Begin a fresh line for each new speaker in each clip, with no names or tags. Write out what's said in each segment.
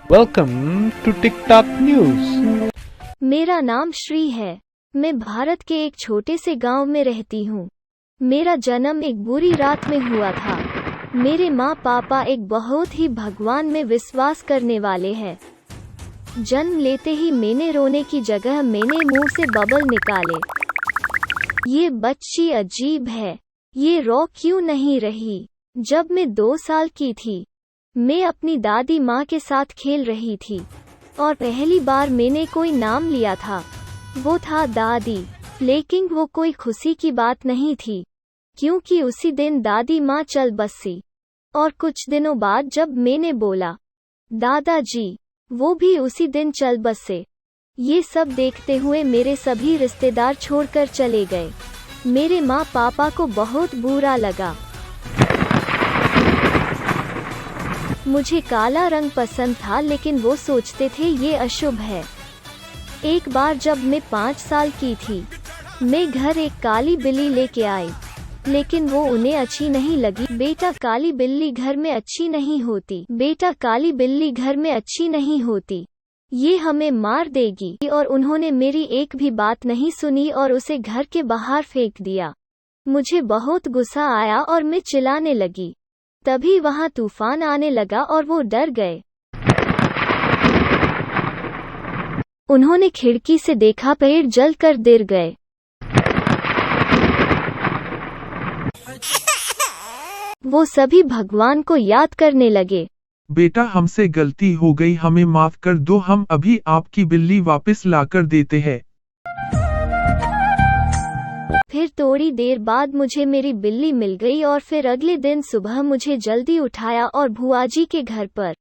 Welcome to TikTok News.
मेरा नाम श्री है। मैं भारत के एक छोटे से गांव में रहती हूँ। मेरा जन्म एक बुरी रात में हुआ था। मेरे माँ पापा एक बहुत ही भगवान में विश्वास करने वाले हैं। जन्म लेते ही मैंने रोने की जगह मैंने मुंह से बबल निकाले। ये बच्ची अजीब है, ये रो क्यों नहीं रही। जब मैं 2 साल की थी, मैं अपनी दादी माँ के साथ खेल रही थी और पहली बार मैंने कोई नाम लिया था। वो था दादी, लेकिन वो कोई खुशी की बात नहीं थी, क्योंकि उसी दिन दादी माँ चल बसी। और कुछ दिनों बाद जब मैंने बोला दादाजी, वो भी उसी दिन चल बसे। ये सब देखते हुए मेरे सभी रिश्तेदार छोड़कर चले गए। मेरे माँ पापा को बहुत बुरा लगा। मुझे काला रंग पसंद था, लेकिन वो सोचते थे ये अशुभ है। एक बार जब मैं 5 साल की थी, मैं घर एक काली बिल्ली लेके आई, लेकिन वो उन्हें अच्छी नहीं लगी। बेटा काली बिल्ली घर में अच्छी नहीं होती, बेटा काली बिल्ली घर में अच्छी नहीं होती, ये हमें मार देगी। और उन्होंने मेरी एक भी बात नहीं सुनी और उसे घर के बाहर फेंक दिया। मुझे बहुत गुस्सा आया और मैं चिल्लाने लगी। तभी वहां तूफान आने लगा और वो डर गए। उन्होंने खिड़की से देखा, पेड़ जलकर गिर गए। वो सभी भगवान को याद करने लगे।
बेटा हमसे गलती हो गई, हमें माफ कर दो, हम अभी आपकी बिल्ली वापस लाकर देते हैं।
फिर थोड़ी देर बाद मुझे मेरी बिल्ली मिल गई और फिर अगले दिन सुबह मुझे जल्दी उठाया और भुआजी के घर पर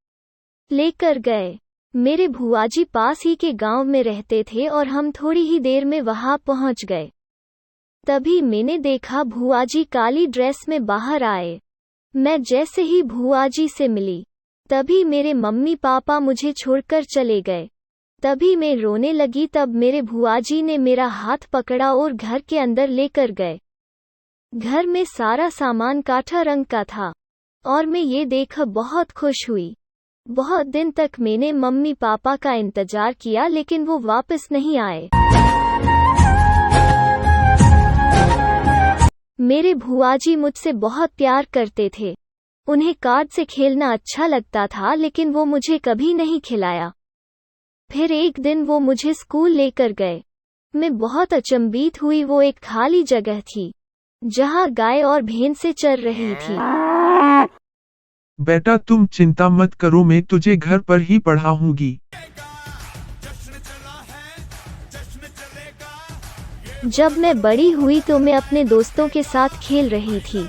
लेकर गए। मेरे भुआजी पास ही के गांव में रहते थे और हम थोड़ी ही देर में वहां पहुंच गए। तभी मैंने देखा भुआजी काली ड्रेस में बाहर आए। मैं जैसे ही भुआजी से मिली, तभी मेरे मम्मी पापा मुझे छोड़कर चले गए। तभी मैं रोने लगी। तब मेरे भुआजी ने मेरा हाथ पकड़ा और घर के अंदर लेकर गए। घर में सारा सामान काठा रंग का था और मैं ये देखकर बहुत खुश हुई। बहुत दिन तक मैंने मम्मी पापा का इंतजार किया, लेकिन वो वापस नहीं आए। मेरे भुआजी मुझसे बहुत प्यार करते थे। उन्हें कार्ड से खेलना अच्छा लगता था, लेकिन वो मुझे कभी नहीं खिलाया। फिर एक दिन वो मुझे स्कूल लेकर गए। मैं बहुत अचंभित हुई। वो एक खाली जगह थी जहां गाय और भैंसें चर रही थी।
बेटा तुम चिंता मत करो, मैं तुझे घर पर ही पढ़ाऊंगी।
जब मैं बड़ी हुई तो मैं अपने दोस्तों के साथ खेल रही थी।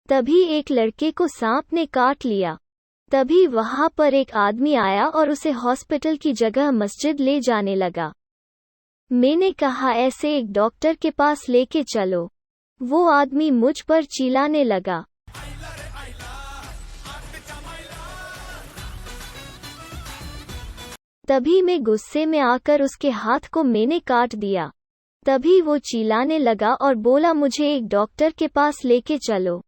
तभी एक लड़के को सांप ने काट लिया। तभी वहां पर एक आदमी आया और उसे हॉस्पिटल की जगह मस्जिद ले जाने लगा। मैंने कहा ऐसे एक डॉक्टर के पास लेके चलो। वो आदमी मुझ पर चिल्लाने लगा। तभी मैं गुस्से में आकर उसके हाथ को मैंने काट दिया। तभी वो चिल्लाने लगा और बोला मुझे एक डॉक्टर के पास लेके चलो।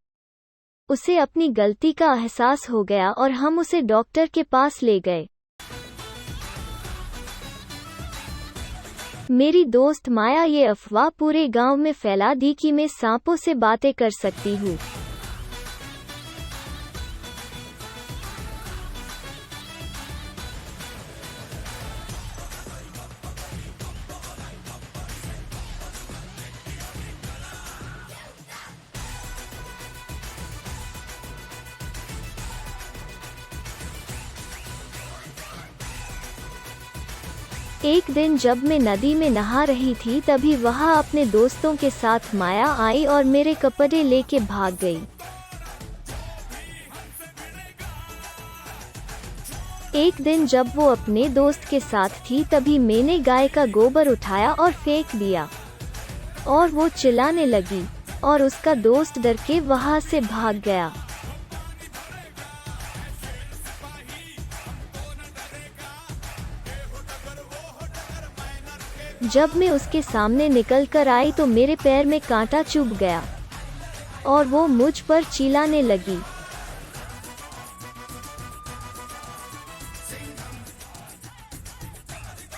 उसे अपनी गलती का एहसास हो गया और हम उसे डॉक्टर के पास ले गए। मेरी दोस्त माया ये अफवाह पूरे गांव में फैला दी कि मैं सांपों से बातें कर सकती हूँ। एक दिन जब मैं नदी में नहा रही थी, तभी वहां अपने दोस्तों के साथ माया आई और मेरे कपड़े लेके भाग गई। एक दिन जब वो अपने दोस्त के साथ थी, तभी मैंने गाय का गोबर उठाया और फेंक दिया और वो चिल्लाने लगी और उसका दोस्त डर के वहां से भाग गया। जब मैं उसके सामने निकल कर आई तो मेरे पैर में कांटा चुभ गया और वो मुझ पर चिल्लाने लगी।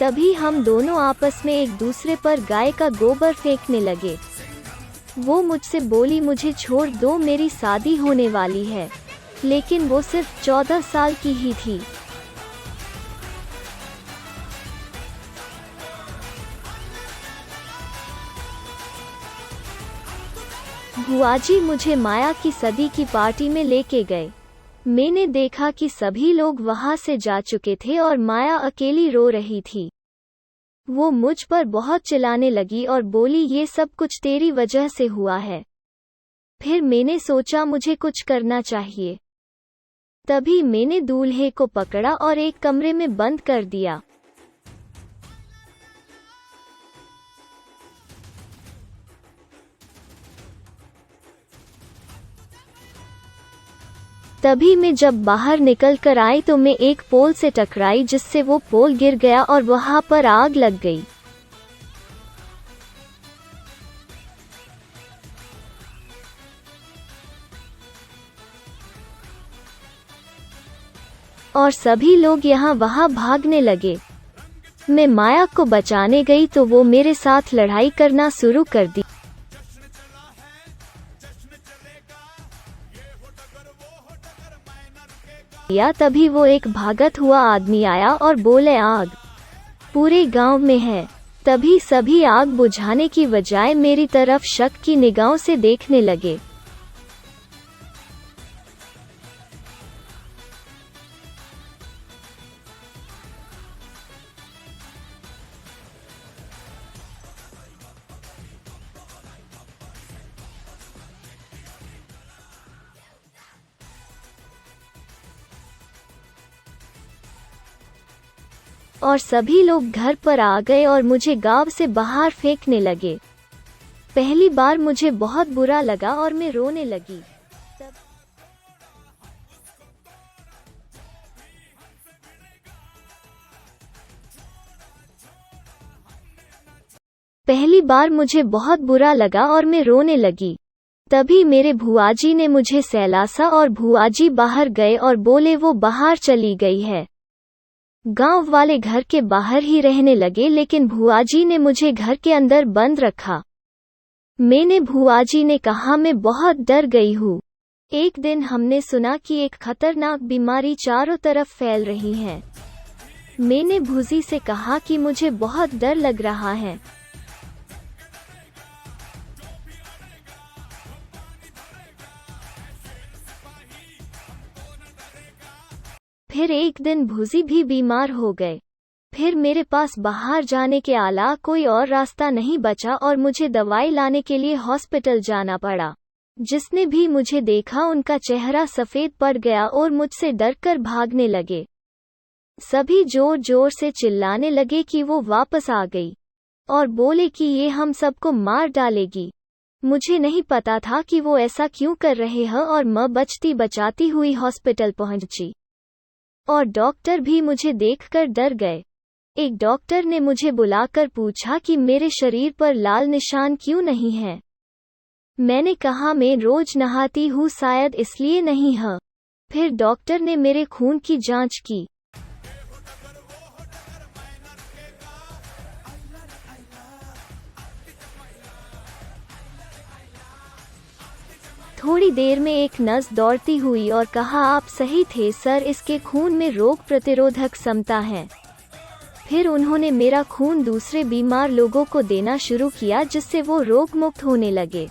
तभी हम दोनों आपस में एक दूसरे पर गाय का गोबर फेंकने लगे। वो मुझसे बोली, मुझे छोड़ दो, मेरी शादी होने वाली है। लेकिन वो सिर्फ 14 साल की ही थी। बुआजी मुझे माया की सदी की पार्टी में लेके गए। मैंने देखा कि सभी लोग वहां से जा चुके थे और माया अकेली रो रही थी। वो मुझ पर बहुत चिल्लाने लगी और बोली, ये सब कुछ तेरी वजह से हुआ है। फिर मैंने सोचा मुझे कुछ करना चाहिए। तभी मैंने दूल्हे को पकड़ा और एक कमरे में बंद कर दिया। तभी मैं जब बाहर निकल कर आई तो मैं एक पोल से टकराई, जिससे वो पोल गिर गया और वहां पर आग लग गई। और सभी लोग यहाँ वहाँ भागने लगे। मैं माया को बचाने गई तो वो मेरे साथ लड़ाई करना शुरू कर दी। तभी वो एक भागत हुआ आदमी आया और बोले, आग पूरे गांव में है। तभी सभी आग बुझाने की बजाय मेरी तरफ शक की निगाहों से देखने लगे। और सभी लोग घर पर आ गए और मुझे गांव से बाहर फेंकने लगे। पहली बार मुझे बहुत बुरा लगा और मैं रोने लगी। पहली बार मुझे बहुत बुरा लगा और मैं रोने लगी। तभी मेरे भुआजी ने मुझे सहलासा और भुआजी बाहर गए और बोले, वो बाहर चली गई है। गांव वाले घर के बाहर ही रहने लगे, लेकिन भुआजी ने मुझे घर के अंदर बंद रखा। मैंने भुआजी ने कहा, मैं बहुत डर गई हूँ। एक दिन हमने सुना कि एक खतरनाक बीमारी चारों तरफ फैल रही है। मैंने भूजी से कहा कि मुझे बहुत डर लग रहा है। फिर एक दिन भूजी भी बीमार हो गए। फिर मेरे पास बाहर जाने के अलावा कोई और रास्ता नहीं बचा और मुझे दवाई लाने के लिए हॉस्पिटल जाना पड़ा। जिसने भी मुझे देखा उनका चेहरा सफ़ेद पड़ गया और मुझसे डरकर भागने लगे। सभी जोर जोर से चिल्लाने लगे कि वो वापस आ गई और बोले कि ये हम सबको मार डालेगी। मुझे नहीं पता था कि वो ऐसा क्यों कर रहे हैं और मैं बचती बचाती हुई हॉस्पिटल पहुंची। और डॉक्टर भी मुझे देखकर डर गए। एक डॉक्टर ने मुझे बुलाकर पूछा कि मेरे शरीर पर लाल निशान क्यों नहीं है। मैंने कहा, मैं रोज नहाती हूँ, शायद इसलिए नहीं है। फिर डॉक्टर ने मेरे खून की जांच की। थोड़ी देर में एक नर्स दौड़ती हुई और कहा, आप सही थे सर, इसके खून में रोग प्रतिरोधक क्षमता है। फिर उन्होंने मेरा खून दूसरे बीमार लोगों को देना शुरू किया, जिससे वो रोग मुक्त होने लगे।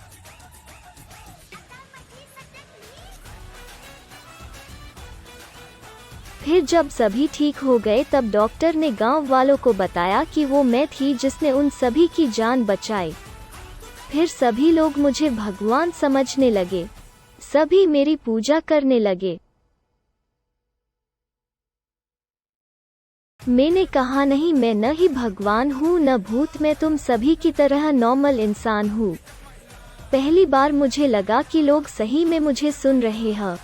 फिर जब सभी ठीक हो गए तब डॉक्टर ने गांव वालों को बताया कि वो मैं थी जिसने उन सभी की जान बचाई। फिर सभी लोग मुझे भगवान समझने लगे। सभी मेरी पूजा करने लगे। मैंने कहा, नहीं, मैं न ही भगवान हूँ न भूत, मैं तुम सभी की तरह नॉर्मल इंसान हूँ। पहली बार मुझे लगा कि लोग सही में मुझे सुन रहे हैं।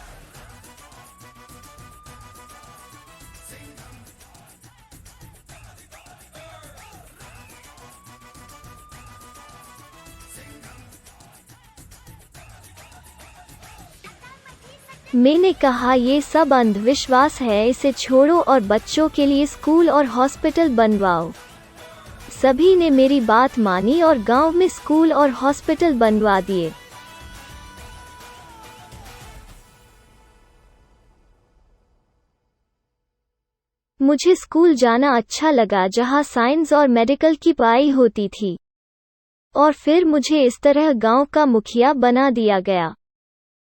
मैंने कहा ये सब अंधविश्वास है, इसे छोड़ो और बच्चों के लिए स्कूल और हॉस्पिटल बनवाओ। सभी ने मेरी बात मानी और गांव में स्कूल और हॉस्पिटल बनवा दिए। मुझे स्कूल जाना अच्छा लगा जहां साइंस और मेडिकल की पढ़ाई होती थी। और फिर मुझे इस तरह गांव का मुखिया बना दिया गया।